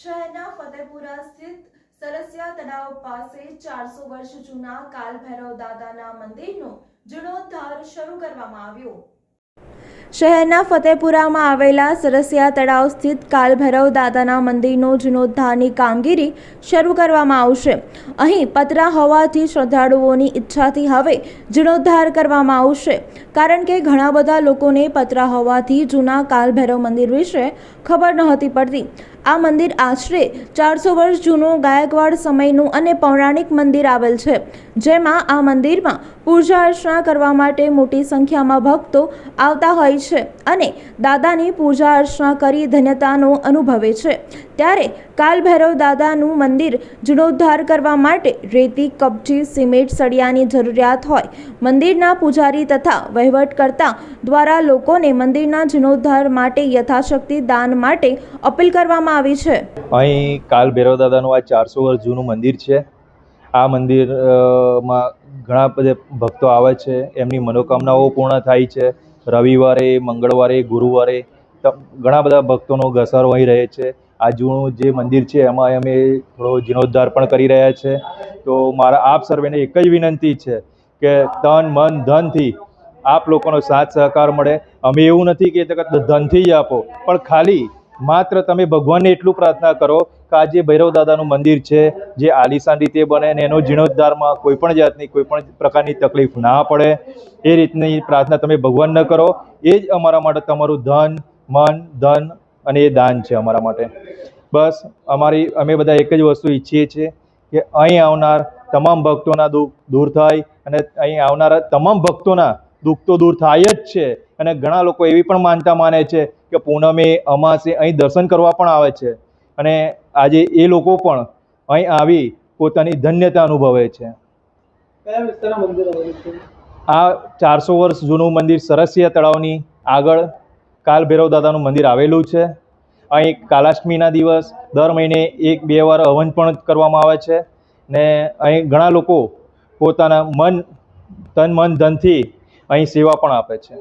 શહેરના ફતેપુરા સ્થિત સરસિયા તળાવ પાસે 400 વર્ષ જૂના કાલભૈરવ દાદાના મંદિરનો જીર્ણોદ્ધાર શરૂ કરવામાં આવ્યો। શહેરના ફતેપુરામાં આવેલા સરસિયા તળાવ સ્થિત કાલભૈરવ દાદાના મંદિરનો જીર્ણોદ્ધારની કામગીરી શરૂ કરવામાં આવશે। અહીં પતરા હોવાથી શ્રદ્ધાળુઓની ઈચ્છાથી હવે જીર્ણોદ્ધાર કરવામાં આવશે, કારણ કે ઘણા બધા લોકોને પતરા હોવાથી જૂના કાલભૈરવ મંદિર વિશે ખબર નહોતી પડતી। આ મંદિર આશરે 400 વર્ષ જૂનું ગાયકવાડ સમયનું અને પૌરાણિક મંદિર આવેલ છે, જેમાં આ મંદિરમાં પૂજા અર્ચના કરવા માટે મોટી સંખ્યામાં ભક્તો આવતા હોય છે અને દાદાની પૂજા અર્ચના કરી ધન્યતાનો અનુભવે છે। ત્યારે કાલભૈરવ દાદાનું મંદિર જીર્ણોદ્ધાર કરવા માટે રેતી, કપચી, સિમેન્ટ, સળિયાની જરૂરિયાત હોય। મંદિરના પૂજારી તથા વહીવટકર્તા દ્વારા લોકોને મંદિરના જીર્ણોદ્ધાર માટે યથાશક્તિ દાન માટે અપીલ કરવામાં આવી છે। અહીં કાલભૈરવ દાદાનું આ 400 વર્ષ જૂનું મંદિર છે। આ મંદિરમાં ઘણા બધા ભક્તો આવે છે, એમની મનોકામનાઓ પૂર્ણ થાય છે। રવિવારે, મંગળવારે, ગુરુવારે ઘણા બધા ભક્તોનો ઘસારો અહીં રહે છે। આ જૂનું જે મંદિર છે એમાં અમે થોડો જીર્ણોદ્ધાર પણ કરી રહ્યા છે। તો મારા આપ સર્વેને એક જ વિનંતી છે કે તન, મન, ધનથી આપ લોકોનો સાથ સહકાર મળે। અમે એવું નથી કહેતા કે ધનથી જ આપો, પણ ખાલી માત્ર તમે ભગવાનને એટલું પ્રાર્થના કરો કે આ જે ભૈરવ દાદાનું મંદિર છે જે આલિશાન રીતે બને અને એનો જીર્ણોદ્ધારમાં કોઈ પણ જાતની કોઈ પણ પ્રકારની તકલીફ ના પડે, એ રીતની પ્રાર્થના તમે ભગવાનને કરો। એ જ અમારા માટે તમારું ધન, મન, ધન અને એ દાન છે અમારા માટે। બસ અમે બધા એક જ વસ્તુ ઈચ્છીએ છીએ કે અહીં આવનાર તમામ ભક્તોના દુઃખ દૂર થાય અને અહીં આવનારા તમામ ભક્તોના દુઃખ તો દૂર થાય જ છે। અને ઘણા લોકો એવી પણ માનતા માને છે કે પૂનમે, અમાસે અહીં દર્શન કરવા પણ આવે છે અને આજે એ લોકો પણ અહીં આવી પોતાની ધન્યતા અનુભવે છે। કયા વિસ્તારમાં મંદિર આવેલું છે? આ 400 વર્ષ જૂનું મંદિર સરસિયા તળાવની આગળ કાલભૈરવ દાદાનું મંદિર આવેલું છે। અહીં કાલાષ્ટમીના દિવસ દર મહિને 1-2 વાર હવન પણ કરવામાં આવે છે ને અહીં ઘણા લોકો પોતાના તન, મન, ધનથી અહીં સેવા પણ આપે છે।